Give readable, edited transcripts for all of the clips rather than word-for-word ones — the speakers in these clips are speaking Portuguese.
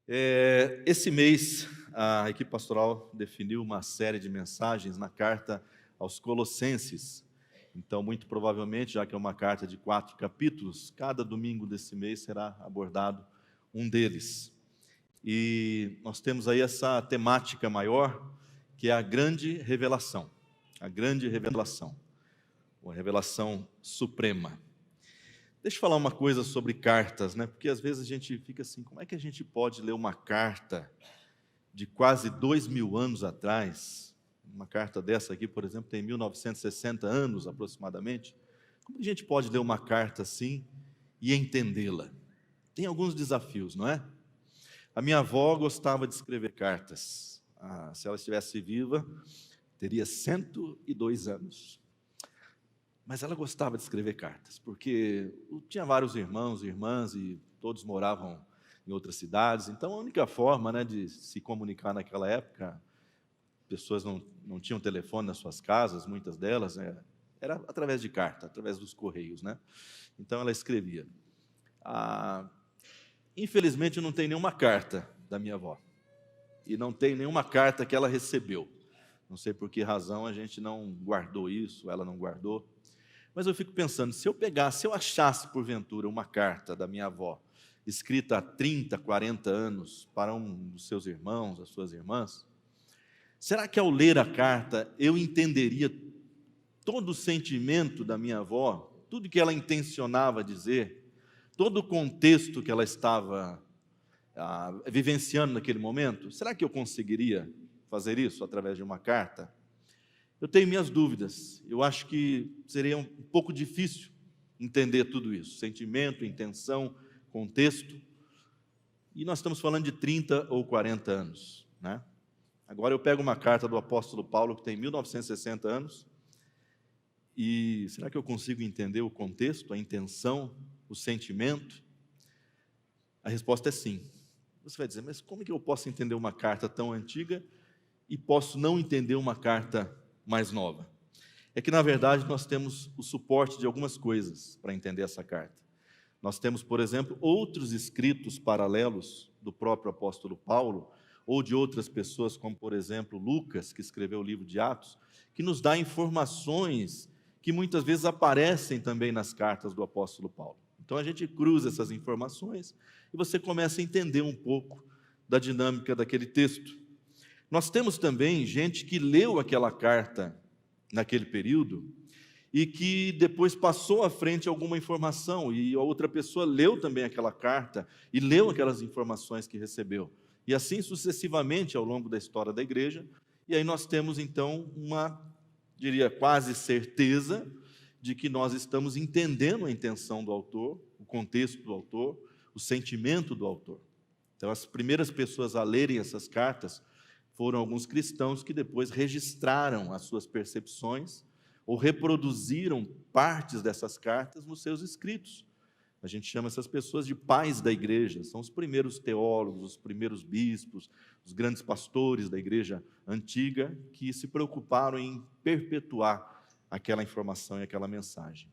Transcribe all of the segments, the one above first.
Esse mês, a equipe pastoral definiu uma série de mensagens na carta aos Colossenses. Então, muito provavelmente, já que é uma carta de 4 capítulos, cada domingo desse mês será abordado um deles. E nós temos aí essa temática maior, que é a grande revelação. A grande revelação, ou a revelação suprema. Deixa eu falar uma coisa sobre cartas, né? Porque às vezes a gente fica assim, como é que a gente pode ler uma carta de quase 2000 anos atrás? Uma carta dessa aqui, por exemplo, tem 1960 anos aproximadamente. Como a gente pode ler uma carta assim e entendê-la? Tem alguns desafios, não é? A minha avó gostava de escrever cartas. Se ela estivesse viva, teria 102 anos. Mas ela gostava de escrever cartas, porque tinha vários irmãos e irmãs e todos moravam em outras cidades. Então, a única forma, né, de se comunicar naquela época, pessoas não tinham telefone nas suas casas, muitas delas, né, era através de carta, através dos correios, né? Então, ela escrevia. Infelizmente, não tem nenhuma carta da minha avó. E não tem nenhuma carta que ela recebeu. Não sei por que razão a gente não guardou isso, ela não guardou. Mas eu fico pensando, se eu achasse porventura uma carta da minha avó, escrita há 30, 40 anos, para um dos seus irmãos, as suas irmãs, será que ao ler a carta eu entenderia todo o sentimento da minha avó, tudo que ela intencionava dizer, todo o contexto que ela estava vivenciando naquele momento? Será que eu conseguiria fazer isso através de uma carta? Eu tenho minhas dúvidas. Eu acho que seria um pouco difícil entender tudo isso, sentimento, intenção, contexto. E nós estamos falando de 30 ou 40 anos, né? Agora eu pego uma carta do apóstolo Paulo que tem 1960 anos, e será que eu consigo entender o contexto, a intenção, o sentimento? A resposta é sim. Você vai dizer, mas como é que eu posso entender uma carta tão antiga e posso não entender uma carta mais nova? É que, na verdade, nós temos o suporte de algumas coisas para entender essa carta. Nós temos, por exemplo, outros escritos paralelos do próprio apóstolo Paulo, ou de outras pessoas, como, por exemplo, Lucas, que escreveu o livro de Atos, que nos dá informações que muitas vezes aparecem também nas cartas do apóstolo Paulo. Então, a gente cruza essas informações e você começa a entender um pouco da dinâmica daquele texto. Nós temos também gente que leu aquela carta naquele período e que depois passou à frente alguma informação, e a outra pessoa leu também aquela carta e leu aquelas informações que recebeu. E assim sucessivamente ao longo da história da igreja. E aí nós temos então diria quase certeza de que nós estamos entendendo a intenção do autor, o contexto do autor, o sentimento do autor. Então as primeiras pessoas a lerem essas cartas foram alguns cristãos que depois registraram as suas percepções ou reproduziram partes dessas cartas nos seus escritos. A gente chama essas pessoas de pais da igreja, são os primeiros teólogos, os primeiros bispos, os grandes pastores da igreja antiga que se preocuparam em perpetuar aquela informação e aquela mensagem.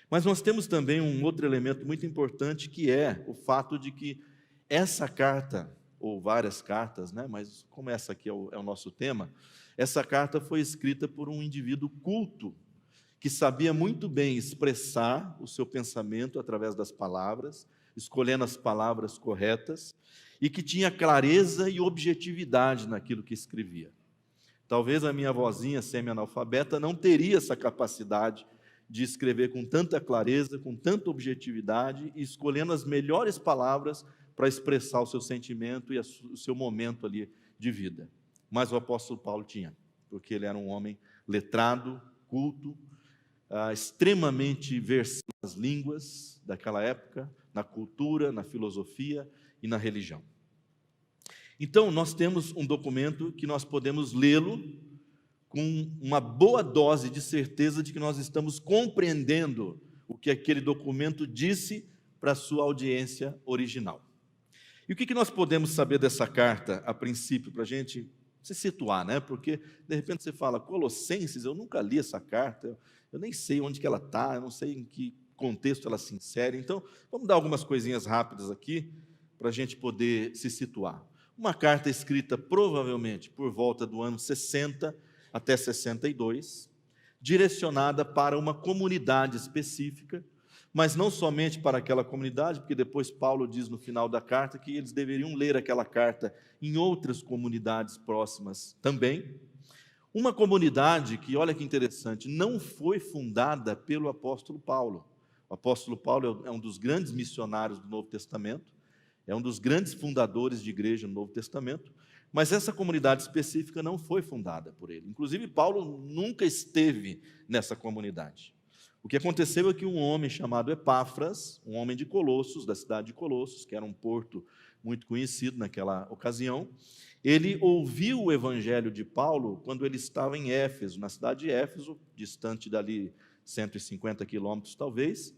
Mas nós temos também um outro elemento muito importante, que é o fato de que essa carta, ou várias cartas, né? Mas como essa aqui é o nosso tema, essa carta foi escrita por um indivíduo culto, que sabia muito bem expressar o seu pensamento através das palavras, escolhendo as palavras corretas, e que tinha clareza e objetividade naquilo que escrevia. Talvez a minha avózinha semi-analfabeta não teria essa capacidade de escrever com tanta clareza, com tanta objetividade, e escolhendo as melhores palavras para expressar o seu sentimento e o seu momento ali de vida. Mas o apóstolo Paulo tinha, porque ele era um homem letrado, culto, extremamente versado nas línguas daquela época, na cultura, na filosofia e na religião. Então, nós temos um documento que nós podemos lê-lo com uma boa dose de certeza de que nós estamos compreendendo o que aquele documento disse para a sua audiência original. E o que nós podemos saber dessa carta, a princípio, para a gente se situar, né? Porque, de repente, você fala, Colossenses, eu nunca li essa carta, eu nem sei onde que ela está, eu não sei em que contexto ela se insere. Então, vamos dar algumas coisinhas rápidas aqui, para a gente poder se situar. Uma carta escrita provavelmente por volta do ano 60 até 62, direcionada para uma comunidade específica, mas não somente para aquela comunidade, porque depois Paulo diz no final da carta que eles deveriam ler aquela carta em outras comunidades próximas também. Uma comunidade que, olha que interessante, não foi fundada pelo apóstolo Paulo. O apóstolo Paulo é um dos grandes missionários do Novo Testamento, é um dos grandes fundadores de igreja no Novo Testamento, mas essa comunidade específica não foi fundada por ele. Inclusive, Paulo nunca esteve nessa comunidade. O que aconteceu é que um homem chamado Epáfras, um homem de Colossos, da cidade de Colossos, que era um porto muito conhecido naquela ocasião, ele ouviu o evangelho de Paulo quando ele estava em Éfeso, na cidade de Éfeso, distante dali 150 quilômetros talvez,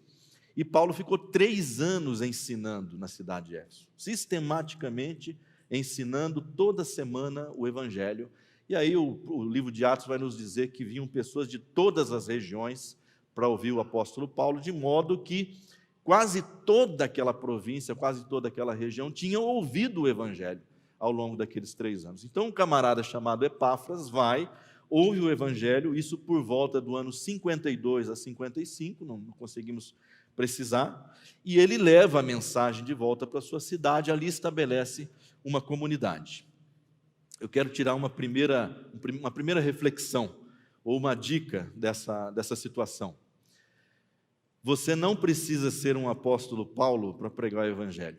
e Paulo ficou 3 anos ensinando na cidade de Éfeso, sistematicamente ensinando toda semana o evangelho. E aí o livro de Atos vai nos dizer que vinham pessoas de todas as regiões para ouvir o apóstolo Paulo, de modo que quase toda aquela província, quase toda aquela região tinham ouvido o evangelho ao longo daqueles 3 anos. Então um camarada chamado Epáfras ouve o evangelho, isso por volta do ano 52 a 55, não conseguimos precisar, e ele leva a mensagem de volta para a sua cidade, ali estabelece uma comunidade. Eu quero tirar uma primeira reflexão, ou uma dica dessa situação. Você não precisa ser um apóstolo Paulo para pregar o evangelho.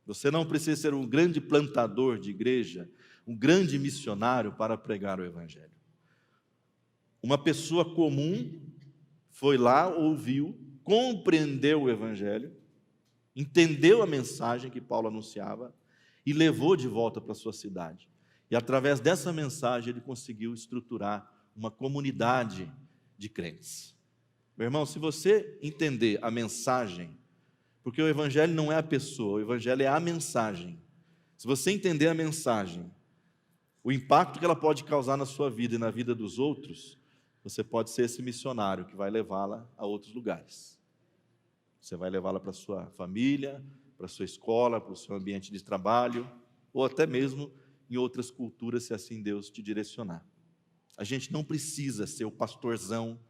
Você não precisa ser um grande plantador de igreja, um grande missionário para pregar o evangelho. Uma pessoa comum foi lá, ouviu, compreendeu o evangelho, entendeu a mensagem que Paulo anunciava e levou de volta para a sua cidade. E através dessa mensagem ele conseguiu estruturar uma comunidade de crentes. Meu irmão, se você entender a mensagem, porque o evangelho não é a pessoa, o evangelho é a mensagem. Se você entender a mensagem, o impacto que ela pode causar na sua vida e na vida dos outros, você pode ser esse missionário que vai levá-la a outros lugares. Você vai levá-la para a sua família, para a sua escola, para o seu ambiente de trabalho, ou até mesmo em outras culturas, se assim Deus te direcionar. A gente não precisa ser o pastorzão,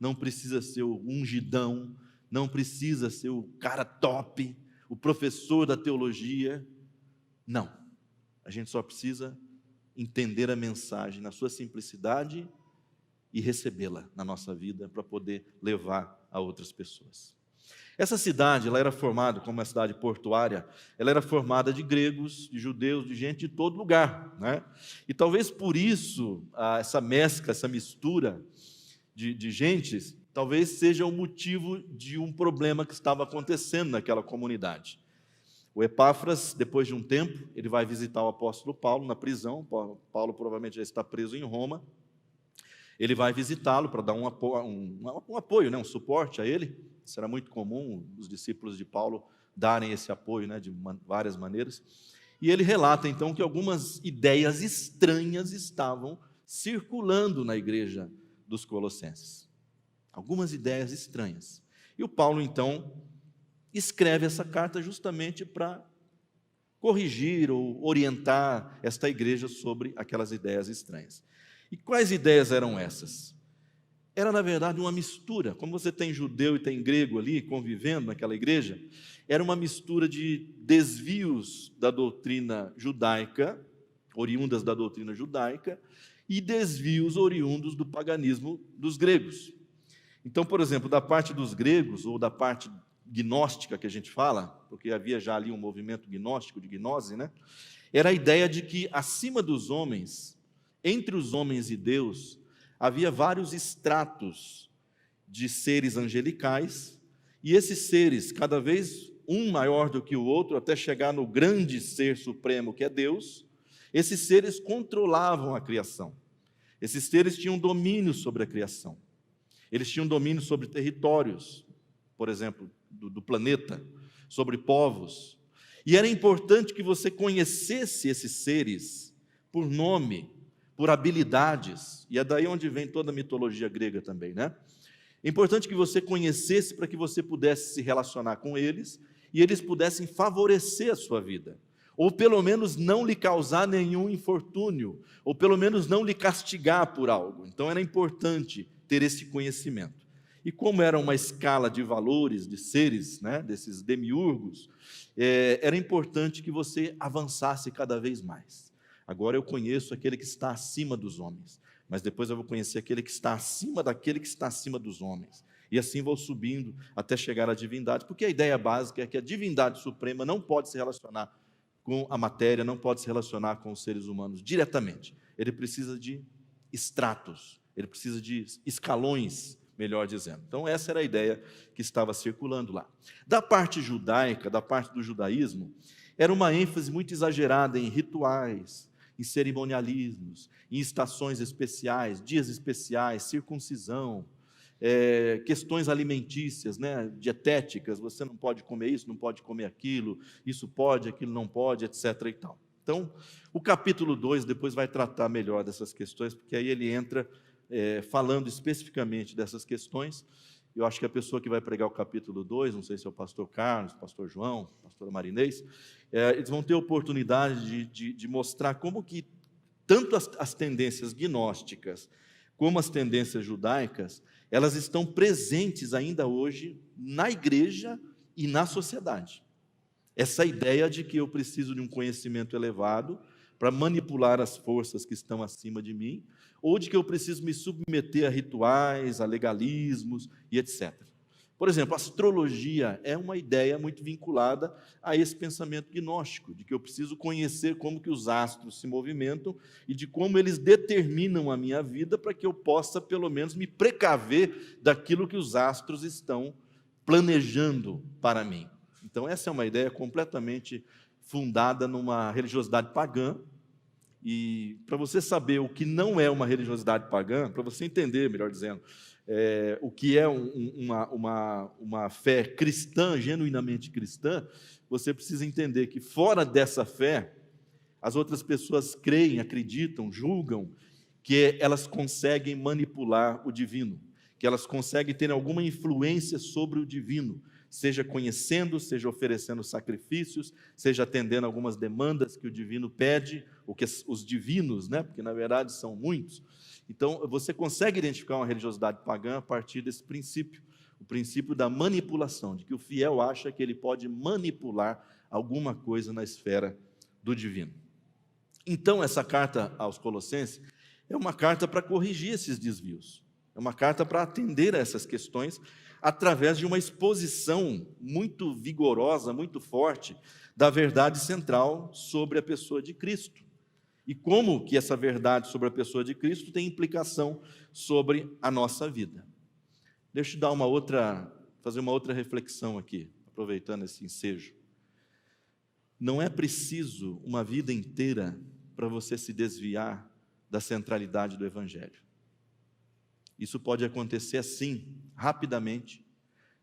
não precisa ser o ungidão, não precisa ser o cara top, o professor da teologia. Não. A gente só precisa entender a mensagem na sua simplicidade e recebê-la na nossa vida para poder levar a outras pessoas. Essa cidade, ela era formada, como uma cidade portuária, ela era formada de gregos, de judeus, de gente de todo lugar, né? E talvez por isso, essa mescla, essa mistura de gentes, talvez seja o motivo de um problema que estava acontecendo naquela comunidade. O Epáfras, depois de um tempo, ele vai visitar o apóstolo Paulo na prisão. Paulo provavelmente já está preso em Roma. Ele vai visitá-lo para dar um apoio, né, um suporte a ele. Isso era muito comum, os discípulos de Paulo darem esse apoio, né, de várias maneiras. E ele relata, então, que algumas ideias estranhas estavam circulando na igreja dos Colossenses. Algumas ideias estranhas. E o Paulo, então, escreve essa carta justamente para corrigir ou orientar esta igreja sobre aquelas ideias estranhas. E quais ideias eram essas? Era, na verdade, uma mistura. Como você tem judeu e tem grego ali convivendo naquela igreja, era uma mistura de desvios da doutrina judaica, oriundas da doutrina judaica, e desvios oriundos do paganismo dos gregos. Então, por exemplo, da parte dos gregos, ou da parte gnóstica que a gente fala, porque havia já ali um movimento gnóstico, de gnose, né? Era a ideia de que acima dos homens, entre os homens e Deus, havia vários estratos de seres angelicais, e esses seres, cada vez um maior do que o outro, até chegar no grande ser supremo que é Deus, esses seres controlavam a criação. Esses seres tinham domínio sobre a criação. Eles tinham domínio sobre territórios, por exemplo, do planeta, sobre povos. E era importante que você conhecesse esses seres por nome, por habilidades, e é daí onde vem toda a mitologia grega também, né? É importante que você conhecesse para que você pudesse se relacionar com eles e eles pudessem favorecer a sua vida, ou pelo menos não lhe causar nenhum infortúnio, ou pelo menos não lhe castigar por algo. Então era importante ter esse conhecimento. E como era uma escala de valores, de seres, né, desses demiurgos, era importante que você avançasse cada vez mais. Agora eu conheço aquele que está acima dos homens, mas depois eu vou conhecer aquele que está acima daquele que está acima dos homens. E assim vou subindo até chegar à divindade, porque a ideia básica é que a divindade suprema não pode se relacionar com a matéria, não pode se relacionar com os seres humanos diretamente. Ele precisa de estratos, ele precisa de escalões, melhor dizendo. Então essa era a ideia que estava circulando lá. Da parte judaica, da parte do judaísmo, era uma ênfase muito exagerada em rituais, em cerimonialismos, em estações especiais, dias especiais, circuncisão, questões alimentícias, né, dietéticas, você não pode comer isso, não pode comer aquilo, isso pode, aquilo não pode, etc. e tal. Então, o capítulo 2 depois vai tratar melhor dessas questões, porque aí ele entra falando especificamente dessas questões. Eu acho que a pessoa que vai pregar o capítulo 2, não sei se é o pastor Carlos, o pastor João, a pastora Marinês, eles vão ter oportunidade de mostrar como que tanto as tendências gnósticas como as tendências judaicas, elas estão presentes ainda hoje na igreja e na sociedade. Essa ideia de que eu preciso de um conhecimento elevado para manipular as forças que estão acima de mim, ou de que eu preciso me submeter a rituais, a legalismos e etc. Por exemplo, a astrologia é uma ideia muito vinculada a esse pensamento gnóstico, de que eu preciso conhecer como que os astros se movimentam e de como eles determinam a minha vida para que eu possa, pelo menos, me precaver daquilo que os astros estão planejando para mim. Então, essa é uma ideia completamente fundada numa religiosidade pagã. E para você saber o que não é uma religiosidade pagã, para você entender, melhor dizendo, o que é uma fé cristã, genuinamente cristã, você precisa entender que fora dessa fé, as outras pessoas creem, acreditam, julgam que elas conseguem manipular o divino, que elas conseguem ter alguma influência sobre o divino, seja conhecendo, seja oferecendo sacrifícios, seja atendendo algumas demandas que o divino pede, o que os divinos, né? Porque na verdade são muitos. Então, você consegue identificar uma religiosidade pagã a partir desse princípio, o princípio da manipulação, de que o fiel acha que ele pode manipular alguma coisa na esfera do divino. Então, essa carta aos Colossenses é uma carta para corrigir esses desvios, é uma carta para atender a essas questões através de uma exposição muito vigorosa, muito forte, da verdade central sobre a pessoa de Cristo. E como que essa verdade sobre a pessoa de Cristo tem implicação sobre a nossa vida. Deixa eu dar fazer uma outra reflexão aqui, aproveitando esse ensejo. Não é preciso uma vida inteira para você se desviar da centralidade do Evangelho. Isso pode acontecer assim, rapidamente,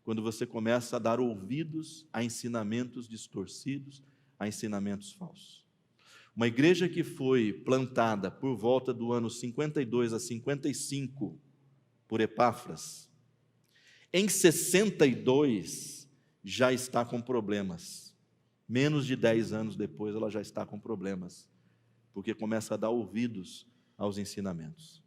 quando você começa a dar ouvidos a ensinamentos distorcidos, a ensinamentos falsos. Uma igreja que foi plantada por volta do ano 52 a 55 por Epáfras, em 62 já está com problemas. Menos de 10 anos depois ela já está com problemas, porque começa a dar ouvidos aos ensinamentos.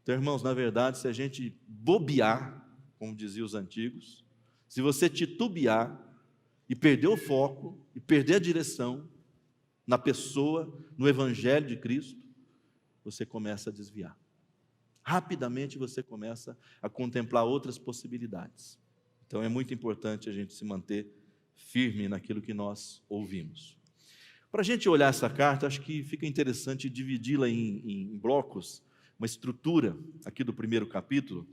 Então, irmãos, na verdade, se a gente bobear, como diziam os antigos, se você titubear e perder o foco, e perder a direção na pessoa, no Evangelho de Cristo, você começa a desviar. Rapidamente você começa a contemplar outras possibilidades. Então é muito importante a gente se manter firme naquilo que nós ouvimos. Para a gente olhar essa carta, acho que fica interessante dividi-la em blocos, uma estrutura aqui do primeiro capítulo,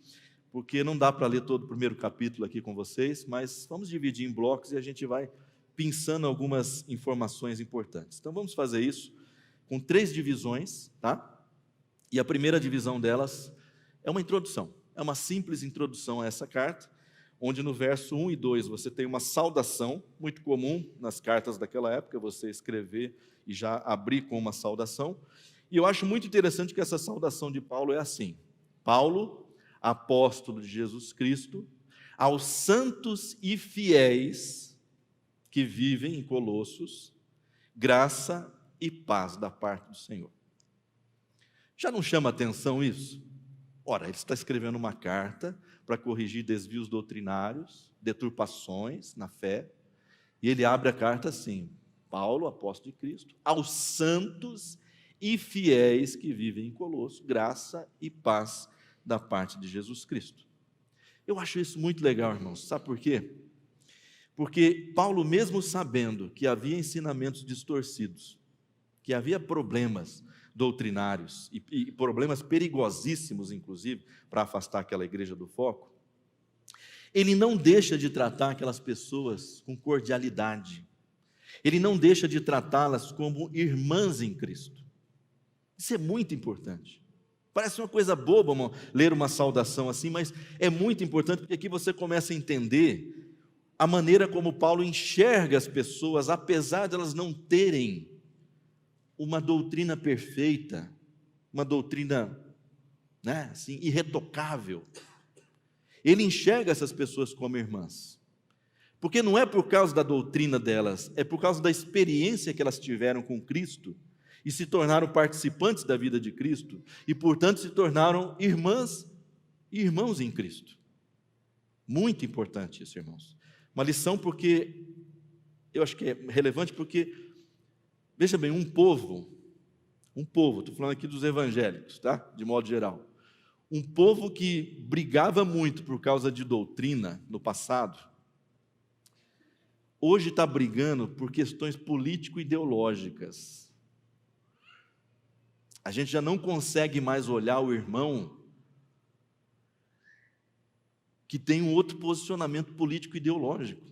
porque não dá para ler todo o primeiro capítulo aqui com vocês, mas vamos dividir em blocos e a gente vai pensando algumas informações importantes. Então vamos fazer isso com 3 divisões, tá? E a primeira divisão delas é uma introdução, é uma simples introdução a essa carta, onde no verso 1 e 2 você tem uma saudação, muito comum nas cartas daquela época, você escrever e já abrir com uma saudação. E eu acho muito interessante que essa saudação de Paulo é assim: Paulo, apóstolo de Jesus Cristo, aos santos e fiéis que vivem em Colossos, graça e paz da parte do Senhor. Já não chama atenção isso? Ora, ele está escrevendo uma carta para corrigir desvios doutrinários, deturpações na fé, e ele abre a carta assim: Paulo, apóstolo de Cristo, aos santos e fiéis que vivem em Colosso, graça e paz da parte de Jesus Cristo. Eu acho isso muito legal, irmãos. Sabe por quê? Porque Paulo, mesmo sabendo que havia ensinamentos distorcidos, que havia problemas doutrinários e problemas perigosíssimos, inclusive, para afastar aquela igreja do foco, ele não deixa de tratar aquelas pessoas com cordialidade. Ele não deixa de tratá-las como irmãs em Cristo. Isso é muito importante. Parece uma coisa boba, irmão, ler uma saudação assim, mas é muito importante, porque aqui você começa a entender a maneira como Paulo enxerga as pessoas, apesar de elas não terem uma doutrina perfeita, uma doutrina, assim, irretocável. Ele enxerga essas pessoas como irmãs, porque não é por causa da doutrina delas, é por causa da experiência que elas tiveram com Cristo, e se tornaram participantes da vida de Cristo, e portanto se tornaram irmãs e irmãos em Cristo. Muito importante isso, irmãos. Uma lição, porque eu acho que é relevante, porque veja bem, um povo, estou falando aqui dos evangélicos, tá? De modo geral, um povo que brigava muito por causa de doutrina no passado, hoje está brigando por questões político-ideológicas. A gente já não consegue mais olhar o irmão que tem um outro posicionamento político-ideológico.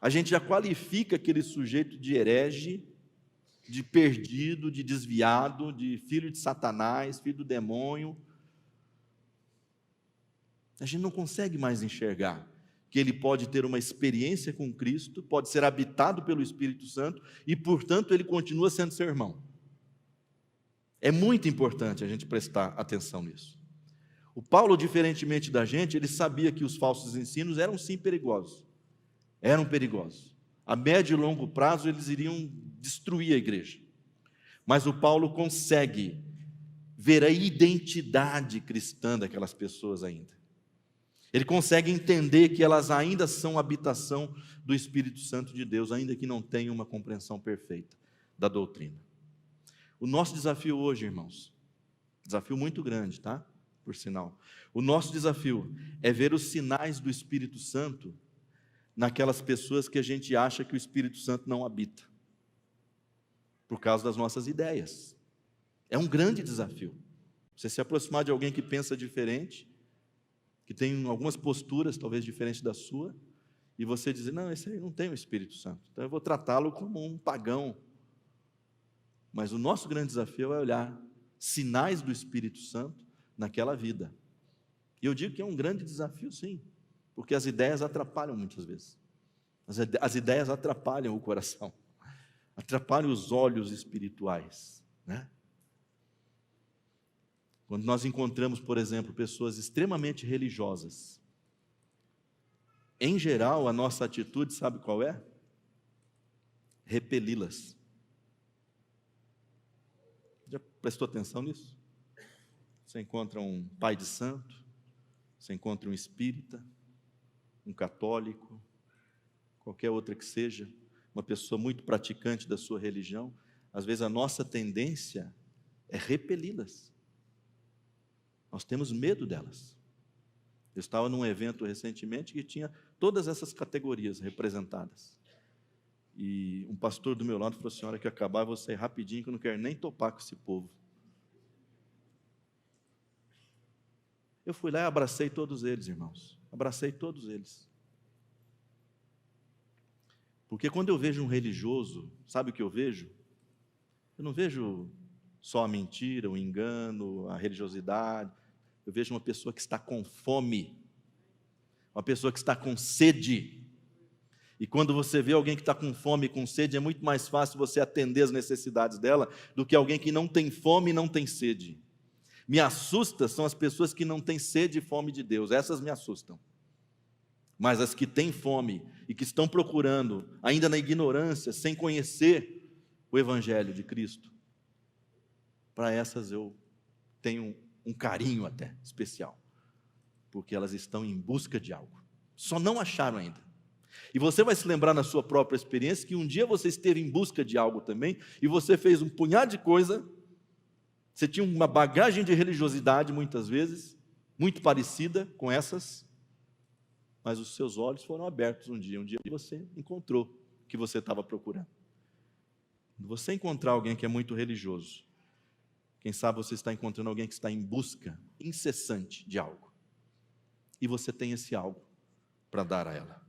A gente já qualifica aquele sujeito de herege, de perdido, de desviado, de filho de Satanás, filho do demônio. A gente não consegue mais enxergar que ele pode ter uma experiência com Cristo, pode ser habitado pelo Espírito Santo e, portanto, ele continua sendo seu irmão. É muito importante a gente prestar atenção nisso. O Paulo, diferentemente da gente, ele sabia que os falsos ensinos eram sim perigosos. Eram perigosos. A médio e longo prazo eles iriam destruir a igreja. Mas o Paulo consegue ver a identidade cristã daquelas pessoas ainda. Ele consegue entender que elas ainda são habitação do Espírito Santo de Deus, ainda que não tenham uma compreensão perfeita da doutrina. O nosso desafio hoje, irmãos, desafio muito grande, tá? Por sinal. O nosso desafio é ver os sinais do Espírito Santo naquelas pessoas que a gente acha que o Espírito Santo não habita, por causa das nossas ideias. É um grande desafio. Você se aproximar de alguém que pensa diferente, que tem algumas posturas talvez diferentes da sua, e você dizer: não, esse aí não tem o Espírito Santo, então eu vou tratá-lo como um pagão. Mas o nosso grande desafio é olhar sinais do Espírito Santo naquela vida. E eu digo que é um grande desafio, sim, porque as ideias atrapalham muitas vezes. As ideias atrapalham o coração, atrapalham os olhos espirituais, né? Quando nós encontramos, por exemplo, pessoas extremamente religiosas, em geral, a nossa atitude, sabe qual é? Repeli-las. Já prestou atenção nisso? Você encontra um pai de santo, você encontra um espírita, um católico, qualquer outra que seja, uma pessoa muito praticante da sua religião, às vezes a nossa tendência é repeli-las. Nós temos medo delas. Eu estava num evento recentemente que tinha todas essas categorias representadas. E um pastor do meu lado falou: senhora, que acabar, eu vou sair rapidinho, que eu não quero nem topar com esse povo. Eu fui lá e abracei todos eles, irmãos. Abracei todos eles. Porque quando eu vejo um religioso, sabe o que eu vejo? Eu não vejo só a mentira, o engano, a religiosidade. Eu vejo uma pessoa que está com fome, uma pessoa que está com sede. E quando você vê alguém que está com fome e com sede, é muito mais fácil você atender as necessidades dela do que alguém que não tem fome e não tem sede. Me assusta são as pessoas que não têm sede e fome de Deus, essas me assustam. Mas as que têm fome e que estão procurando, ainda na ignorância, sem conhecer o Evangelho de Cristo, para essas eu tenho um carinho até especial, porque elas estão em busca de algo, só não acharam ainda. E você vai se lembrar na sua própria experiência que um dia você esteve em busca de algo também, e você fez um punhado de coisa, você tinha uma bagagem de religiosidade muitas vezes, muito parecida com essas, mas os seus olhos foram abertos um dia você encontrou o que você estava procurando. Quando você encontrar alguém que é muito religioso, quem sabe você está encontrando alguém que está em busca incessante de algo, e você tem esse algo para dar a ela.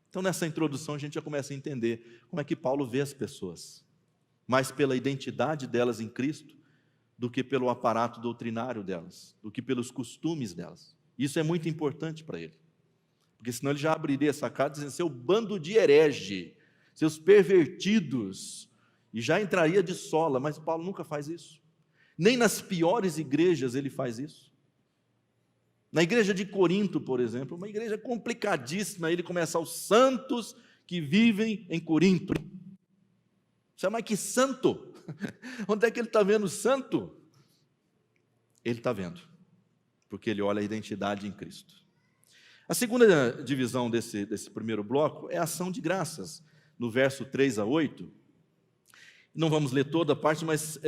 Então, nessa introdução, a gente já começa a entender como é que Paulo vê as pessoas, mais pela identidade delas em Cristo, do que pelo aparato doutrinário delas, do que pelos costumes delas. Isso é muito importante para ele, porque senão ele já abriria essa carta dizendo: seu bando de herege, seus pervertidos, e já entraria de sola. Mas Paulo nunca faz isso, nem nas piores igrejas ele faz isso. Na igreja de Corinto, por exemplo, uma igreja complicadíssima, ele começa: aos santos que vivem em Corinto. Você é mais que santo? Onde é que ele está vendo santo? Ele está vendo, porque ele olha a identidade em Cristo. A segunda divisão desse primeiro bloco é a ação de graças, no verso 3 a 8. Não vamos ler toda a parte, mas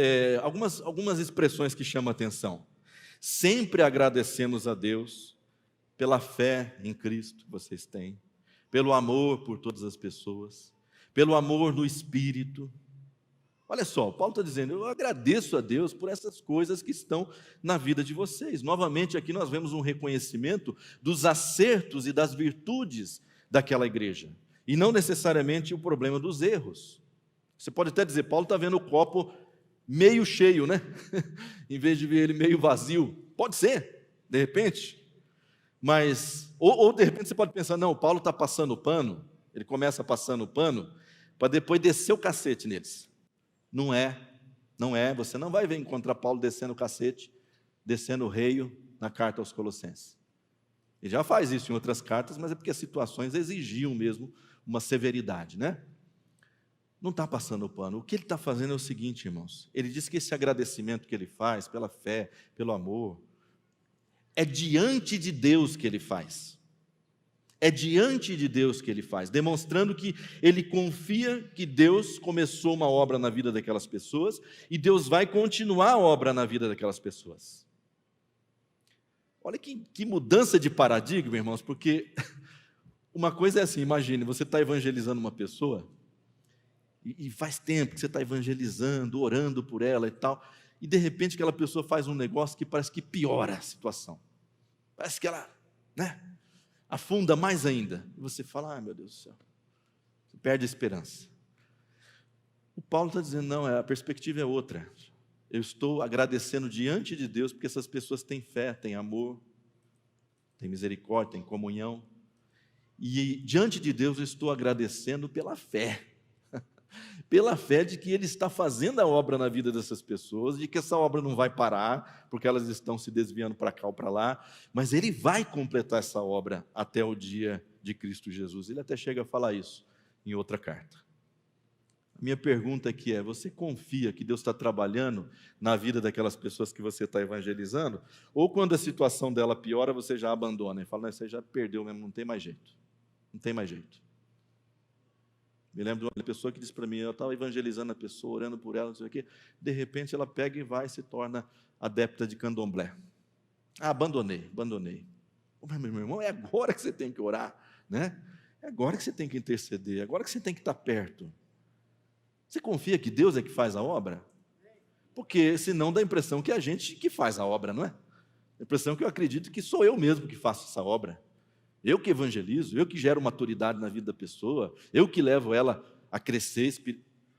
algumas expressões que chamam a atenção. Sempre agradecemos a Deus pela fé em Cristo que vocês têm, pelo amor por todas as pessoas, pelo amor no Espírito. Olha só, Paulo está dizendo: eu agradeço a Deus por essas coisas que estão na vida de vocês. Novamente aqui nós vemos um reconhecimento dos acertos e das virtudes daquela igreja, e não necessariamente o problema dos erros. Você pode até dizer: Paulo está vendo o copo meio cheio, né? Em vez de ver ele meio vazio. Pode ser, de repente. Mas, ou de repente você pode pensar: não, Paulo está passando o pano. Ele começa passando o pano para depois descer o cacete neles. Não é. Você não vai ver encontrar Paulo descendo o cacete, descendo o reio na carta aos Colossenses. Ele já faz isso em outras cartas, mas é porque as situações exigiam mesmo uma severidade, né? Não está passando o pano. O que ele está fazendo é o seguinte, irmãos. Ele diz que esse agradecimento que ele faz pela fé, pelo amor, é diante de Deus que ele faz. É diante de Deus que ele faz, demonstrando que ele confia que Deus começou uma obra na vida daquelas pessoas e Deus vai continuar a obra na vida daquelas pessoas. Olha que mudança de paradigma, irmãos, porque uma coisa é assim: imagine, você está evangelizando uma pessoa, e faz tempo que você está evangelizando, orando por ela e tal, e de repente aquela pessoa faz um negócio que parece que piora a situação. Parece que ela, afunda mais ainda. E você fala: ai meu Deus do céu, você perde a esperança. O Paulo está dizendo: não, a perspectiva é outra. Eu estou agradecendo diante de Deus, porque essas pessoas têm fé, têm amor, têm misericórdia, têm comunhão. E diante de Deus eu estou agradecendo pela fé. Pela fé de que Ele está fazendo a obra na vida dessas pessoas, de que essa obra não vai parar, porque elas estão se desviando para cá ou para lá, mas Ele vai completar essa obra até o dia de Cristo Jesus. Ele até chega a falar isso em outra carta. A minha pergunta aqui é: você confia que Deus está trabalhando na vida daquelas pessoas que você está evangelizando? Ou quando a situação dela piora, você já abandona e fala: não, você já perdeu mesmo, não tem mais jeito. Não tem mais jeito. Me lembro de uma pessoa que disse para mim: eu estava evangelizando a pessoa, orando por ela, não sei o quê, de repente ela pega e vai e se torna adepta de candomblé. Abandonei. Mas, meu irmão, é agora que você tem que orar, né? É agora que você tem que interceder, é agora que você tem que estar perto. Você confia que Deus é que faz a obra? Porque senão dá a impressão que é a gente que faz a obra, não é? A impressão que eu acredito que sou eu mesmo que faço essa obra. Eu que evangelizo, eu que gero maturidade na vida da pessoa, eu que levo ela a crescer.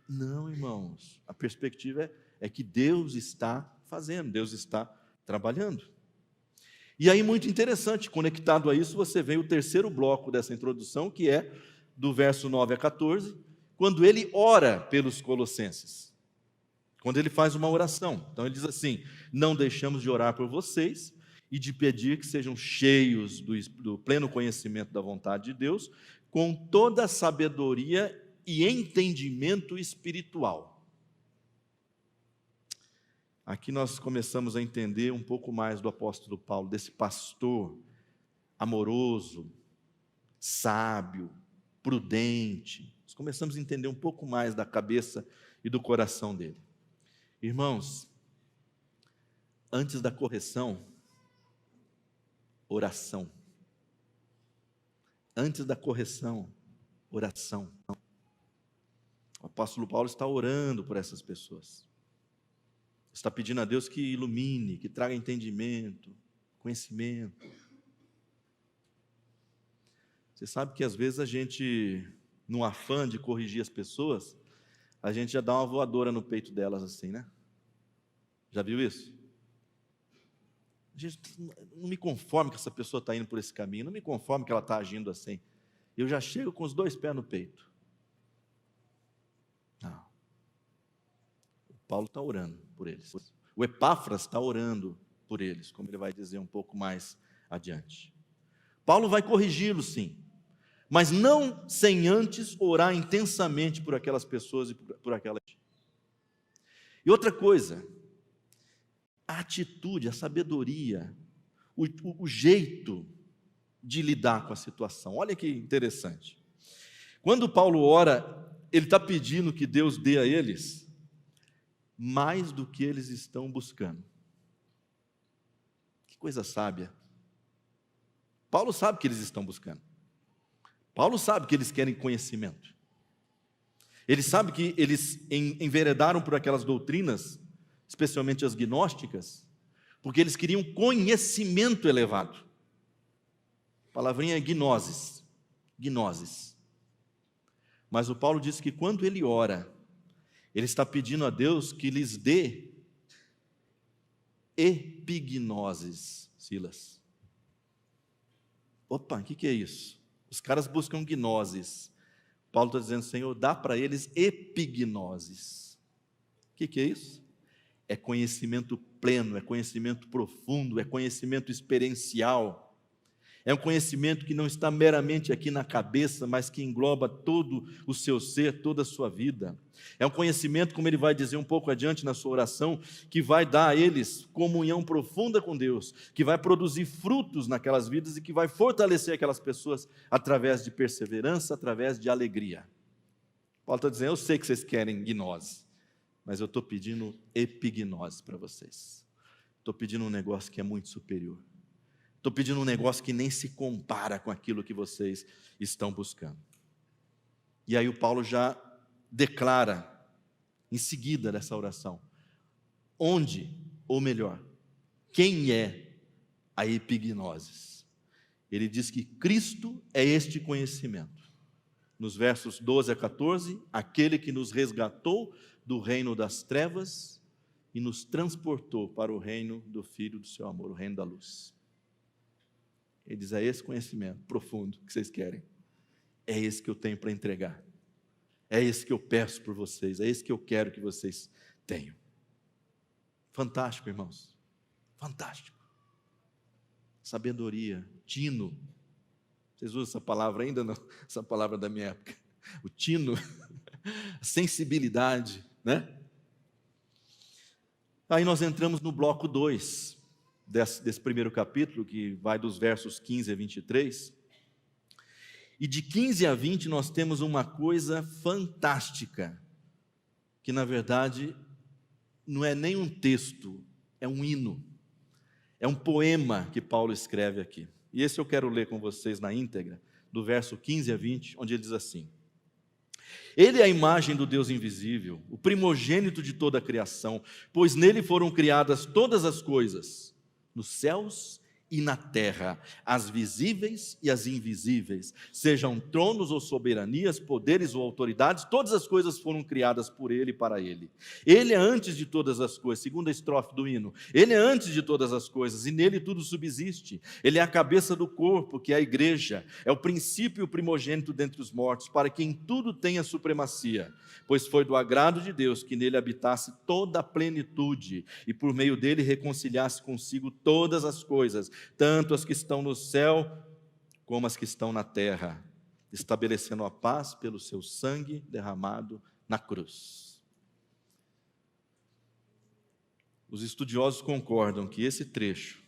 Não, irmãos, a perspectiva é que Deus está fazendo, Deus está trabalhando. E aí, muito interessante, conectado a isso, você vê o terceiro bloco dessa introdução, que é do verso 9 a 14, quando ele ora pelos colossenses, quando ele faz uma oração. Então ele diz assim: não deixamos de orar por vocês e de pedir que sejam cheios do pleno conhecimento da vontade de Deus, com toda a sabedoria e entendimento espiritual. Aqui nós começamos a entender um pouco mais do apóstolo Paulo, desse pastor amoroso, sábio, prudente. Nós começamos a entender um pouco mais da cabeça e do coração dele. Irmãos, antes da correção, oração. Antes da correção, oração. O apóstolo Paulo está orando por essas pessoas. Está pedindo a Deus que ilumine, que traga entendimento, conhecimento. Você sabe que às vezes a gente, no afã de corrigir as pessoas, a gente já dá uma voadora no peito delas assim, né? Já viu isso? A gente não me conformo que essa pessoa está indo por esse caminho, não me conformo que ela está agindo assim. Eu já chego com os 2 pés no peito. Não. O Paulo está orando por eles. O Epáfras está orando por eles, como ele vai dizer um pouco mais adiante. Paulo vai corrigi-los, sim, mas não sem antes orar intensamente por aquelas pessoas e por aquela gente. E outra coisa, a atitude, a sabedoria, o jeito de lidar com a situação. Olha que interessante. Quando Paulo ora, ele está pedindo que Deus dê a eles mais do que eles estão buscando. Que coisa sábia. Paulo sabe que eles estão buscando. Paulo sabe que eles querem conhecimento. Ele sabe que eles enveredaram por aquelas doutrinas, especialmente as gnósticas, porque eles queriam conhecimento elevado. A palavrinha é gnosis. Gnosis. Mas o Paulo diz que quando ele ora, ele está pedindo a Deus que lhes dê epignosis, Silas. Opa, o que é isso? Os caras buscam gnoses. Paulo está dizendo, Senhor, dá para eles epignosis. O que é isso? É conhecimento pleno, é conhecimento profundo, é conhecimento experiencial. É um conhecimento que não está meramente aqui na cabeça, mas que engloba todo o seu ser, toda a sua vida. É um conhecimento, como ele vai dizer um pouco adiante na sua oração, que vai dar a eles comunhão profunda com Deus, que vai produzir frutos naquelas vidas e que vai fortalecer aquelas pessoas através de perseverança, através de alegria. Paulo está dizendo, eu sei que vocês querem gnose, mas eu estou pedindo epignose para vocês. Estou pedindo um negócio que é muito superior. Estou pedindo um negócio que nem se compara com aquilo que vocês estão buscando. E aí o Paulo já declara, em seguida dessa oração, onde, ou melhor, quem é a epignosis? Ele diz que Cristo é este conhecimento. Nos versos 12 a 14, aquele que nos resgatou do reino das trevas e nos transportou para o reino do Filho do seu amor, o reino da luz. Ele diz, é esse conhecimento profundo que vocês querem. É esse que eu tenho para entregar. É esse que eu peço por vocês. É esse que eu quero que vocês tenham. Fantástico, irmãos. Fantástico. Sabedoria, tino. Vocês usam essa palavra ainda? Não? Essa palavra da minha época. O tino, sensibilidade, né? Aí nós entramos no bloco 2. Desse primeiro capítulo, que vai dos versos 15 a 23, e de 15 a 20 nós temos uma coisa fantástica, que na verdade não é nem um texto, é um hino, é um poema que Paulo escreve aqui, e esse eu quero ler com vocês na íntegra, do verso 15 a 20, onde ele diz assim, Ele é a imagem do Deus invisível, o primogênito de toda a criação, pois nele foram criadas todas as coisas, nos céus e na terra, as visíveis e as invisíveis, sejam tronos ou soberanias, poderes ou autoridades, todas as coisas foram criadas por Ele e para Ele. Ele é antes de todas as coisas, segunda estrofe do hino. Ele é antes de todas as coisas e nele tudo subsiste. Ele é a cabeça do corpo, que é a igreja, é o princípio e o primogênito dentre os mortos, para que em tudo tenha supremacia, pois foi do agrado de Deus que nele habitasse toda a plenitude e por meio dele reconciliasse consigo todas as coisas, tanto as que estão no céu como as que estão na terra, estabelecendo a paz pelo seu sangue derramado na cruz. Os estudiosos concordam que esse trecho,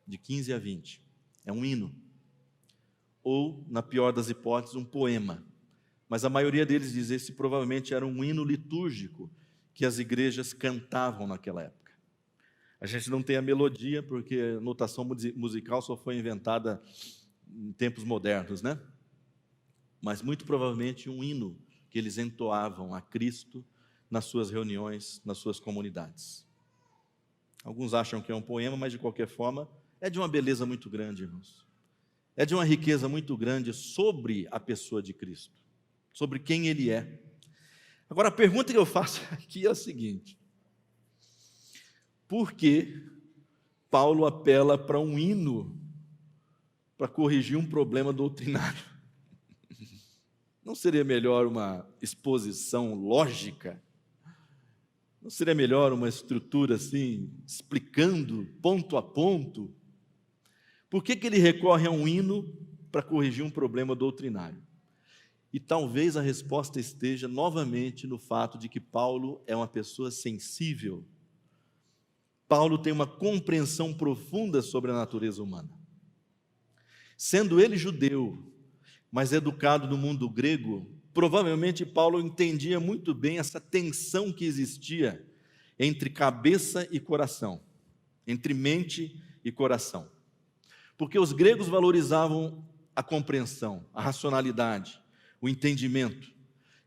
de 15 a 20, é um hino, ou, na pior das hipóteses, um poema. Mas a maioria deles diz que esse provavelmente era um hino litúrgico que as igrejas cantavam naquela época. A gente não tem a melodia, porque a notação musical só foi inventada em tempos modernos, né? Mas muito provavelmente um hino que eles entoavam a Cristo nas suas reuniões, nas suas comunidades. Alguns acham que é um poema, mas de qualquer forma é de uma beleza muito grande, irmãos. É de uma riqueza muito grande sobre a pessoa de Cristo, sobre quem Ele é. Agora a pergunta que eu faço aqui é a seguinte: por que Paulo apela para um hino para corrigir um problema doutrinário? Não seria melhor uma exposição lógica? Não seria melhor uma estrutura assim, explicando ponto a ponto? Por que ele recorre a um hino para corrigir um problema doutrinário? E talvez a resposta esteja novamente no fato de que Paulo é uma pessoa sensível. Paulo tem uma compreensão profunda sobre a natureza humana. Sendo ele judeu, mas educado no mundo grego, provavelmente Paulo entendia muito bem essa tensão que existia entre cabeça e coração, entre mente e coração. Porque os gregos valorizavam a compreensão, a racionalidade, o entendimento.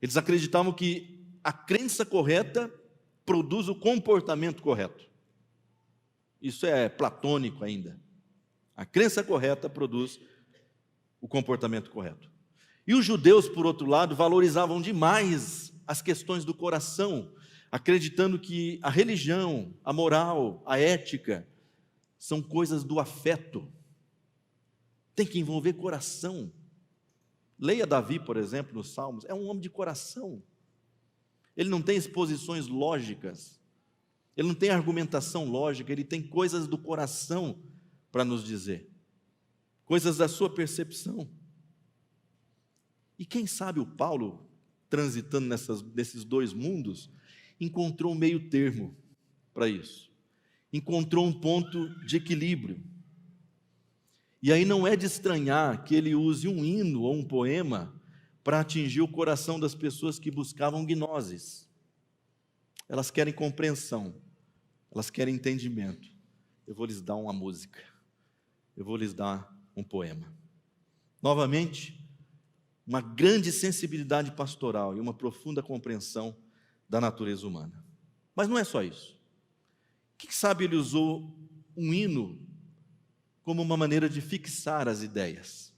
Eles acreditavam que a crença correta produz o comportamento correto. Isso é platônico ainda. A crença correta produz o comportamento correto. E os judeus, por outro lado, valorizavam demais as questões do coração, acreditando que a religião, a moral, a ética são coisas do afeto. Tem que envolver coração. Leia Davi, por exemplo, nos Salmos, é um homem de coração. Ele não tem exposições lógicas, ele não tem argumentação lógica, ele tem coisas do coração para nos dizer, coisas da sua percepção. E quem sabe o Paulo, transitando nesses dois mundos, encontrou um meio termo para isso, encontrou um ponto de equilíbrio. E aí não é de estranhar que ele use um hino ou um poema para atingir o coração das pessoas que buscavam gnoses. Elas querem compreensão, elas querem entendimento. Eu vou lhes dar uma música, eu vou lhes dar um poema. Novamente, uma grande sensibilidade pastoral e uma profunda compreensão da natureza humana. Mas não é só isso. Quem sabe ele usou um hino como uma maneira de fixar as ideias.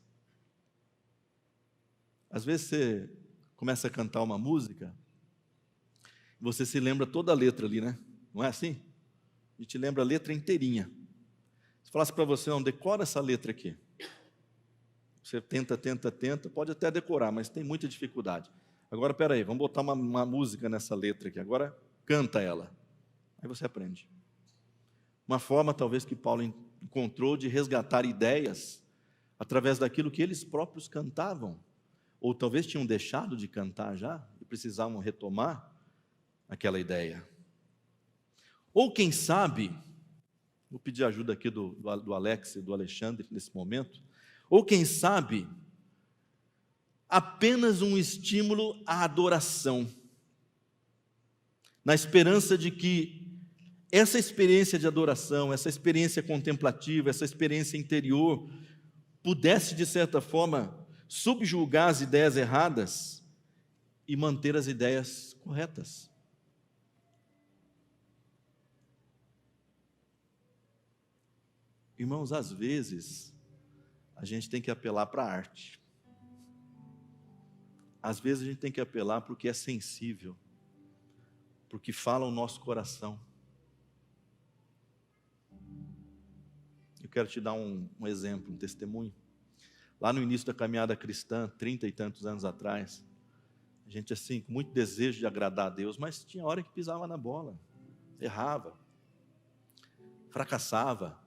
Às vezes você começa a cantar uma música, você se lembra toda a letra ali, né? Não é assim? A gente lembra a letra inteirinha. Se falasse para você, não, decora essa letra aqui. Você tenta, pode até decorar, mas tem muita dificuldade. Agora, espera aí, vamos botar uma música nessa letra aqui, agora canta ela. Aí você aprende. Uma forma, talvez, que Paulo encontrou de resgatar ideias através daquilo que eles próprios cantavam, ou talvez tinham deixado de cantar já, e precisavam retomar aquela ideia. Ou quem sabe, vou pedir ajuda aqui do Alex e do Alexandre nesse momento, ou quem sabe, apenas um estímulo à adoração, na esperança de que essa experiência de adoração, essa experiência contemplativa, essa experiência interior, pudesse, de certa forma, subjugar as ideias erradas e manter as ideias corretas. Irmãos, às vezes, a gente tem que apelar para a arte. Às vezes a gente tem que apelar para o que é sensível, porque fala o nosso coração. Eu quero te dar um exemplo, um testemunho. Lá no início da caminhada cristã, 30 e tantos anos atrás, a gente assim, com muito desejo de agradar a Deus, mas tinha hora que pisava na bola, errava, fracassava.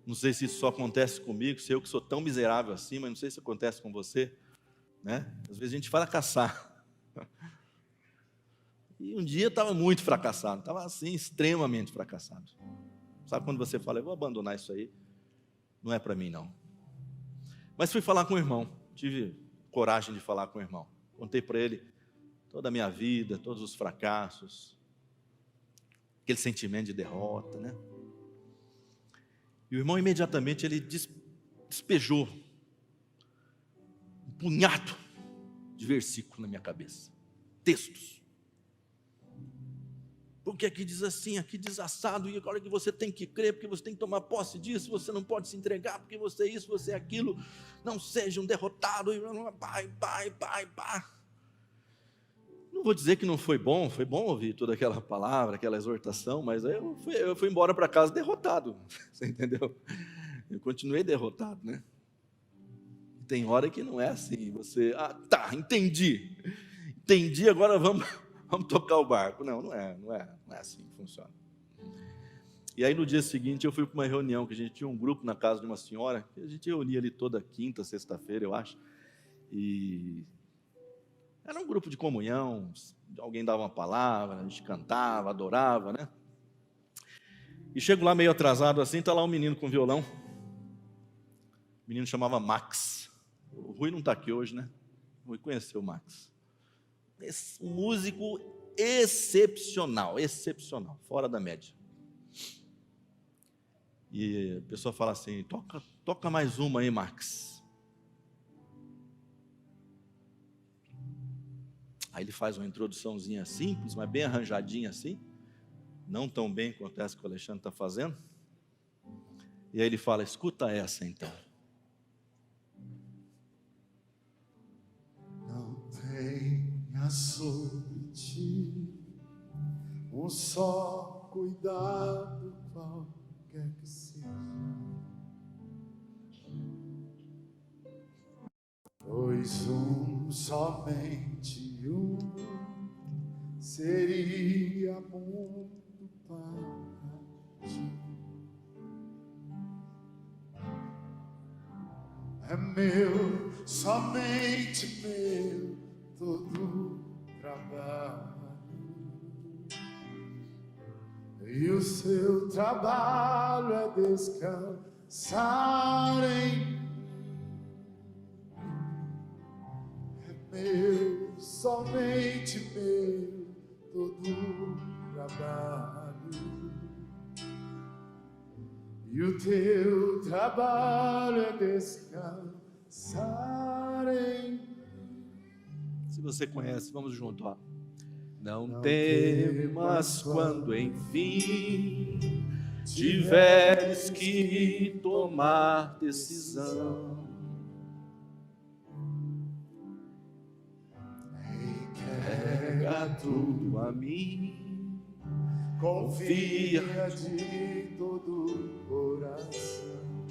Não sei se isso só acontece comigo, se eu que sou tão miserável assim, mas não sei se acontece com você, né? Às vezes a gente fracassar. E um dia eu estava muito fracassado, estava assim, extremamente fracassado. Sabe quando você fala, eu vou abandonar isso aí? Não é para mim não. Mas fui falar com o irmão, tive coragem de falar com o irmão. Contei para ele toda a minha vida, todos os fracassos, aquele sentimento de derrota, né? E o irmão imediatamente ele despejou um punhado de versículos na minha cabeça, textos. Porque aqui diz assim, aqui diz assado, e agora que você tem que crer, porque você tem que tomar posse disso, você não pode se entregar, porque você é isso, você é aquilo, não seja um derrotado, Não vou dizer que não foi bom ouvir toda aquela palavra, aquela exortação, mas eu fui embora para casa derrotado, você entendeu? Eu continuei derrotado, né? Tem hora que não é assim, você, entendi, agora vamos tocar o barco. Não é assim que funciona. E aí no dia seguinte eu fui para uma reunião, que a gente tinha um grupo na casa de uma senhora, que a gente reunia ali toda quinta, sexta-feira, eu acho, e era um grupo de comunhão, alguém dava uma palavra, a gente cantava, adorava, né? E chego lá meio atrasado assim, está lá um menino com violão, o menino chamava Max, o Rui não está aqui hoje, né? O Rui conheceu o Max. Um músico excepcional, fora da média. E a pessoa fala assim, toca mais uma aí, Max. Aí ele faz uma introduçãozinha simples, mas bem arranjadinha assim, não tão bem quanto essa que o Alexandre está fazendo. E aí ele fala, escuta essa então. Não tenha sobre ti um só cuidado, qualquer que seja, pois somente um seria muito para ti. É meu, somente meu, todo trabalho. E o seu trabalho é descansar em mim. É meu, somente meu, todo trabalho. E o teu trabalho é descansar em mim. Se você conhece, vamos junto, ó. Não temas quando enfim tiveres que tomar decisão. Entrega tudo a mim, Confia de todo o coração.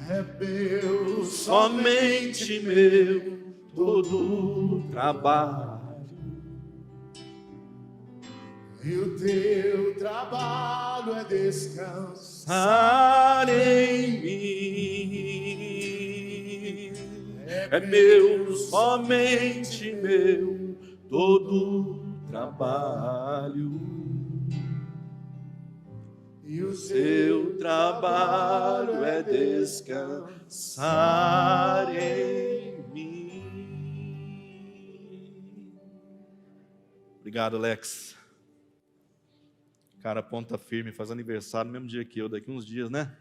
É meu, somente meu, todo o trabalho. E o teu trabalho é descansar em mim. É meu, somente meu, todo o trabalho. E o seu trabalho é descansar em mim. Obrigado, Alex. Cara, ponta firme, faz aniversário no mesmo dia que eu, daqui uns dias, né?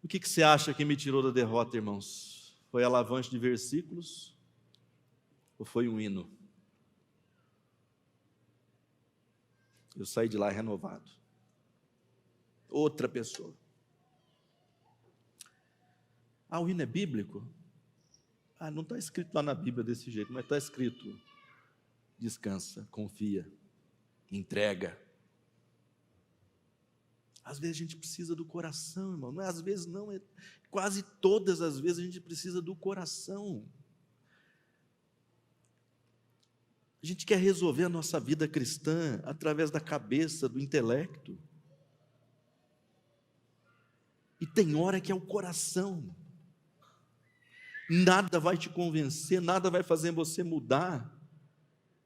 O que você acha que me tirou da derrota, irmãos? Foi a alavanche de versículos ou foi um hino? Eu saí de lá renovado. Outra pessoa. O hino é bíblico? Não está escrito lá na Bíblia desse jeito, mas está escrito: descansa, confia, entrega. Às vezes a gente precisa do coração, irmão. Não é às vezes não, é quase todas as vezes a gente precisa do coração. A gente quer resolver a nossa vida cristã através da cabeça, do intelecto. E tem hora que é o coração. Nada vai te convencer, nada vai fazer você mudar,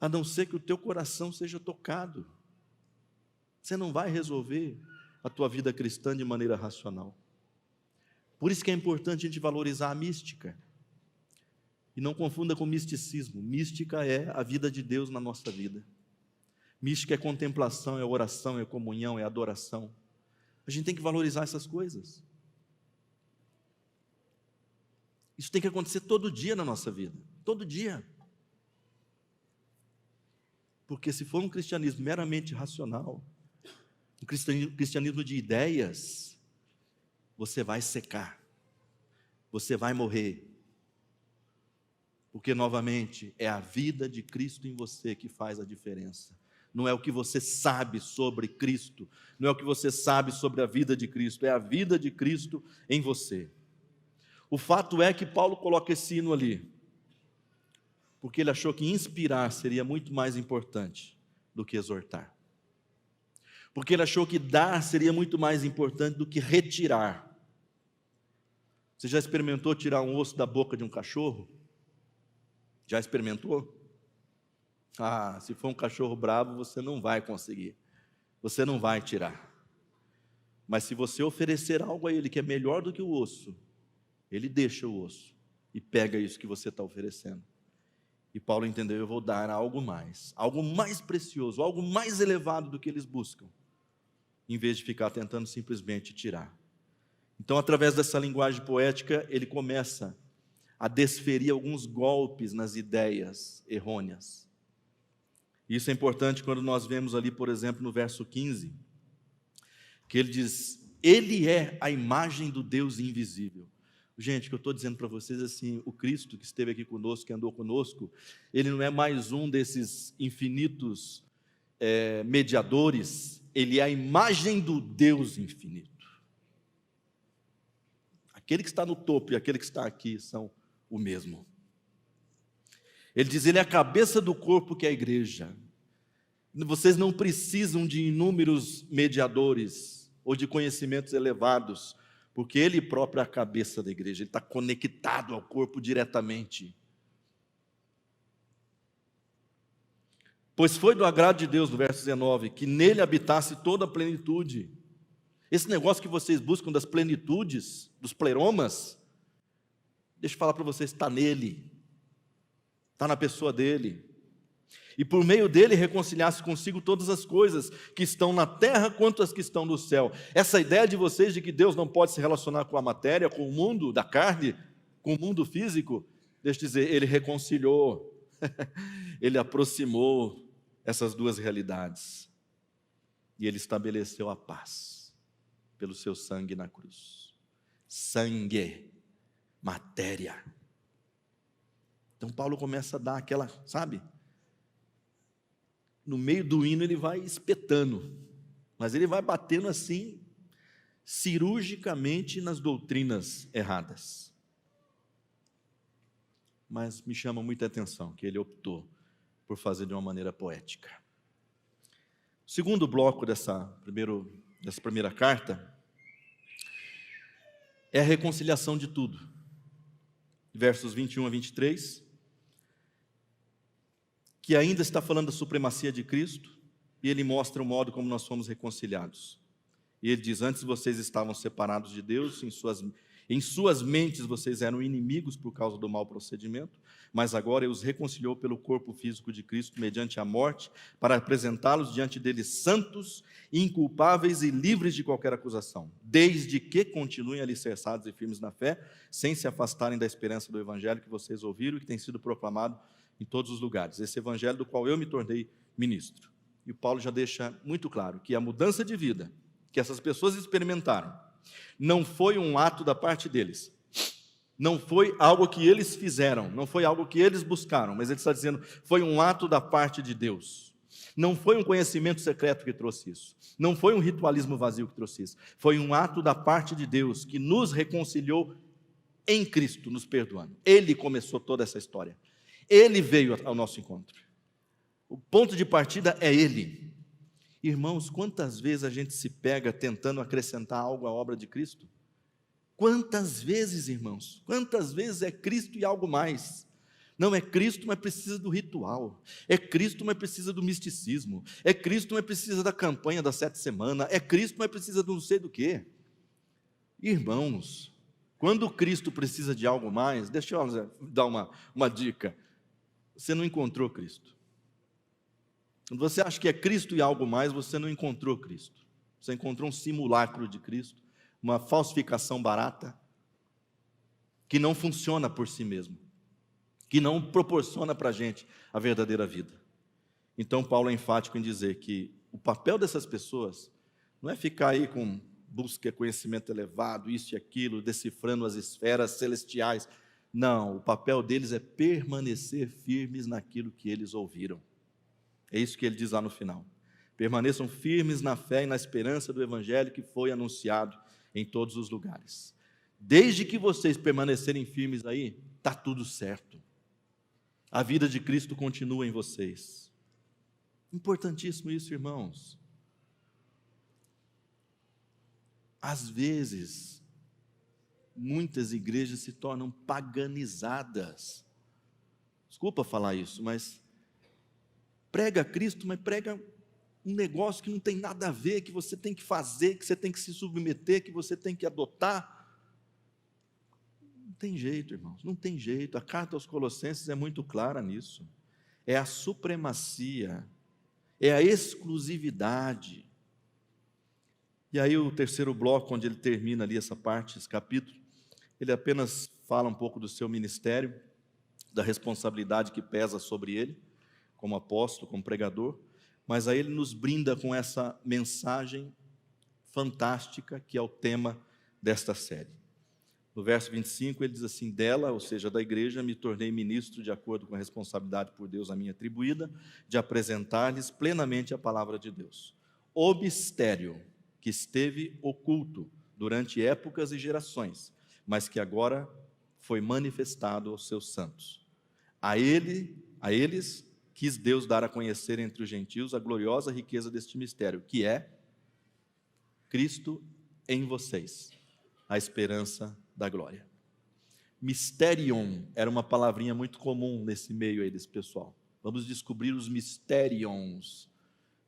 a não ser que o teu coração seja tocado. Você não vai resolver a tua vida cristã de maneira racional. Por isso que é importante a gente valorizar a mística. E não confunda com misticismo. Mística é a vida de Deus na nossa vida. Mística é contemplação, é oração, é comunhão, é adoração. A gente tem que valorizar essas coisas. Isso tem que acontecer todo dia na nossa vida. Todo dia. Porque se for um cristianismo meramente racional, um cristianismo de ideias, você vai secar. Você vai morrer. Porque, novamente, é a vida de Cristo em você que faz a diferença. Não é o que você sabe sobre Cristo, não é o que você sabe sobre a vida de Cristo, é a vida de Cristo em você. O fato é que Paulo coloca esse hino ali, porque ele achou que inspirar seria muito mais importante do que exortar. Porque ele achou que dar seria muito mais importante do que retirar. Você já experimentou tirar um osso da boca de um cachorro? Já experimentou? Se for um cachorro bravo, você não vai conseguir. Você não vai tirar. Mas se você oferecer algo a ele que é melhor do que o osso, ele deixa o osso e pega isso que você está oferecendo. E Paulo entendeu: eu vou dar algo mais precioso, algo mais elevado do que eles buscam, em vez de ficar tentando simplesmente tirar. Então, através dessa linguagem poética, ele começa a desferir alguns golpes nas ideias errôneas. Isso é importante quando nós vemos ali, por exemplo, no verso 15, que ele diz: ele é a imagem do Deus invisível. Gente, o que eu estou dizendo para vocês assim, o Cristo que esteve aqui conosco, que andou conosco, ele não é mais um desses infinitos mediadores, ele é a imagem do Deus infinito. Aquele que está no topo e aquele que está aqui são o mesmo. Ele diz: ele é a cabeça do corpo, que é a igreja. Vocês não precisam de inúmeros mediadores ou de conhecimentos elevados, porque ele próprio é a cabeça da igreja, ele está conectado ao corpo diretamente. Pois foi do agrado de Deus, no verso 19, que nele habitasse toda a plenitude. Esse negócio que vocês buscam das plenitudes, dos pleromas, deixa eu falar para vocês, está nele, está na pessoa dele. E por meio dele reconciliasse consigo todas as coisas que estão na terra quanto as que estão no céu. Essa ideia de vocês de que Deus não pode se relacionar com a matéria, com o mundo da carne, com o mundo físico, deixa eu dizer, ele reconciliou, ele aproximou essas duas realidades. E ele estabeleceu a paz pelo seu sangue na cruz. Sangue, matéria. Então Paulo começa a dar aquela, sabe? No meio do hino ele vai espetando, mas ele vai batendo assim, cirurgicamente nas doutrinas erradas. Mas me chama muita atenção que ele optou por fazer de uma maneira poética. O segundo bloco dessa primeira carta é a reconciliação de tudo. Versos 21 a 23, que ainda está falando da supremacia de Cristo, e ele mostra o modo como nós fomos reconciliados. E ele diz: antes vocês estavam separados de Deus, em suas mentes vocês eram inimigos por causa do mau procedimento, mas agora ele os reconciliou pelo corpo físico de Cristo, mediante a morte, para apresentá-los diante dele santos, inculpáveis e livres de qualquer acusação, desde que continuem alicerçados e firmes na fé, sem se afastarem da esperança do evangelho que vocês ouviram e que tem sido proclamado em todos os lugares, esse evangelho do qual eu me tornei ministro. E o Paulo já deixa muito claro que a mudança de vida que essas pessoas experimentaram não foi um ato da parte deles, não foi algo que eles fizeram, não foi algo que eles buscaram, mas ele está dizendo, foi um ato da parte de Deus. Não foi um conhecimento secreto que trouxe isso, não foi um ritualismo vazio que trouxe isso, foi um ato da parte de Deus que nos reconciliou em Cristo, nos perdoando. Ele começou toda essa história, Ele veio ao nosso encontro. O ponto de partida é Ele. Irmãos, quantas vezes a gente se pega tentando acrescentar algo à obra de Cristo? Quantas vezes, irmãos? Quantas vezes é Cristo e algo mais? Não é Cristo, mas precisa do ritual. É Cristo, mas precisa do misticismo. É Cristo, mas precisa da campanha das 7 semanas. É Cristo, mas precisa de não sei do quê. Irmãos, quando Cristo precisa de algo mais, deixa eu dar uma dica. Você não encontrou Cristo. Quando você acha que é Cristo e algo mais, você não encontrou Cristo. Você encontrou um simulacro de Cristo, uma falsificação barata, que não funciona por si mesmo, que não proporciona para a gente a verdadeira vida. Então Paulo é enfático em dizer que o papel dessas pessoas não é ficar aí com busca de conhecimento elevado, isso e aquilo, decifrando as esferas celestiais. Não, o papel deles é permanecer firmes naquilo que eles ouviram. É isso que ele diz lá no final. Permaneçam firmes na fé e na esperança do evangelho que foi anunciado em todos os lugares. Desde que vocês permanecerem firmes aí, está tudo certo. A vida de Cristo continua em vocês. Importantíssimo isso, irmãos. Às vezes, muitas igrejas se tornam paganizadas. Desculpa falar isso, mas prega Cristo, mas prega um negócio que não tem nada a ver, que você tem que fazer, que você tem que se submeter, que você tem que adotar. Não tem jeito, irmãos, não tem jeito. A carta aos Colossenses é muito clara nisso. É a supremacia, é a exclusividade. E aí o terceiro bloco, onde ele termina ali essa parte, esse capítulo, ele apenas fala um pouco do seu ministério, da responsabilidade que pesa sobre ele, como apóstolo, como pregador, mas aí ele nos brinda com essa mensagem fantástica que é o tema desta série. No verso 25 ele diz assim, dela, ou seja, da igreja, me tornei ministro de acordo com a responsabilidade por Deus a mim atribuída, de apresentar-lhes plenamente a palavra de Deus. O mistério que esteve oculto durante épocas e gerações, mas que agora foi manifestado aos seus santos. A eles quis Deus dar a conhecer entre os gentios a gloriosa riqueza deste mistério, que é Cristo em vocês, a esperança da glória. Mysterion era uma palavrinha muito comum nesse meio aí desse pessoal. Vamos descobrir os mysterions,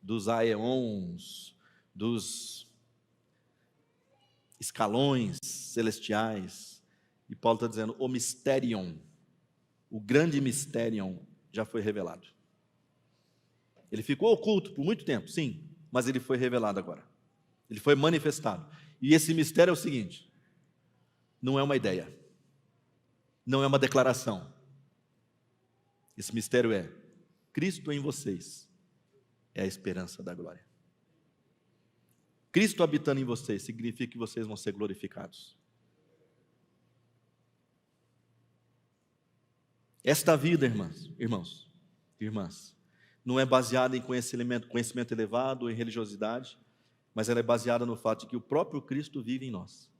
dos aeons, dos escalões celestiais. E Paulo está dizendo, o mysterion, o grande mysterion já foi revelado. Ele ficou oculto por muito tempo, sim, mas ele foi revelado agora. Ele foi manifestado. E esse mistério é o seguinte, não é uma ideia, não é uma declaração. Esse mistério é, Cristo em vocês é a esperança da glória. Cristo habitando em vocês significa que vocês vão ser glorificados. Esta vida, irmãs, não é baseada em conhecimento elevado, em religiosidade, mas ela é baseada no fato de que o próprio Cristo vive em nós.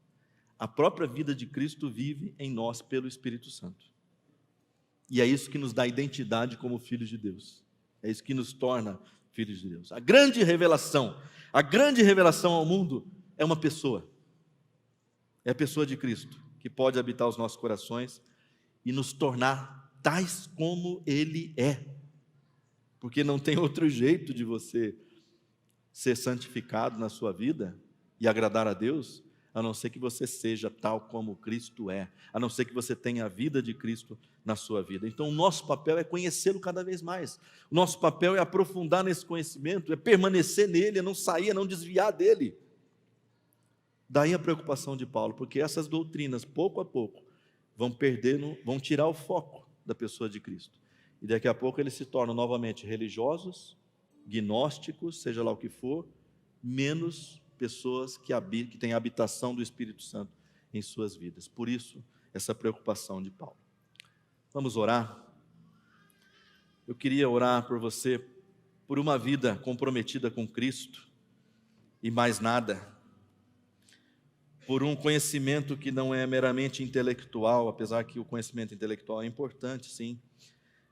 A própria vida de Cristo vive em nós pelo Espírito Santo. E é isso que nos dá identidade como filhos de Deus. É isso que nos torna filhos de Deus. A grande revelação ao mundo é uma pessoa. É a pessoa de Cristo, que pode habitar os nossos corações e nos tornar tais como Ele é. Porque não tem outro jeito de você ser santificado na sua vida e agradar a Deus, a não ser que você seja tal como Cristo é, a não ser que você tenha a vida de Cristo na sua vida. Então o nosso papel é conhecê-lo cada vez mais, o nosso papel é aprofundar nesse conhecimento, é permanecer nele, é não sair, é não desviar dele. Daí a preocupação de Paulo, porque essas doutrinas, pouco a pouco, vão tirar o foco da pessoa de Cristo, e daqui a pouco eles se tornam novamente religiosos, gnósticos, seja lá o que for, menos pessoas que têm a habitação do Espírito Santo em suas vidas. Por isso, essa preocupação de Paulo. Vamos orar? Eu queria orar por você, por uma vida comprometida com Cristo e mais nada, por um conhecimento que não é meramente intelectual, apesar que o conhecimento intelectual é importante, sim,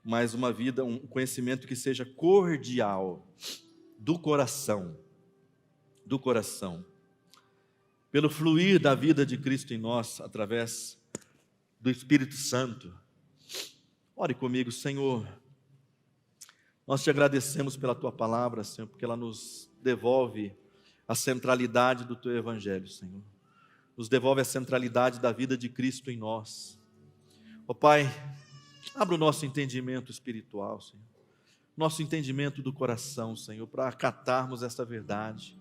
mas uma vida, um conhecimento que seja cordial, do coração, pelo fluir da vida de Cristo em nós, através do Espírito Santo. Ore comigo, Senhor. Nós te agradecemos pela Tua palavra, Senhor, porque ela nos devolve a centralidade do Teu Evangelho, Senhor. Nos devolve a centralidade da vida de Cristo em nós. Ó Pai, abra o nosso entendimento espiritual, Senhor. Nosso entendimento do coração, Senhor, para acatarmos essa verdade,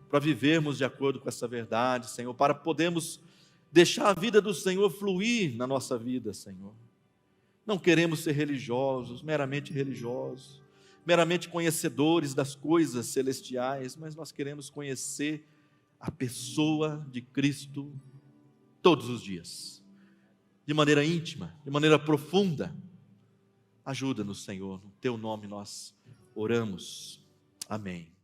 para vivermos de acordo com essa verdade, Senhor, para podermos deixar a vida do Senhor fluir na nossa vida, Senhor. Não queremos ser religiosos, meramente conhecedores das coisas celestiais, mas nós queremos conhecer a pessoa de Cristo todos os dias, de maneira íntima, de maneira profunda. Ajuda-nos, Senhor, no Teu nome nós oramos. Amém.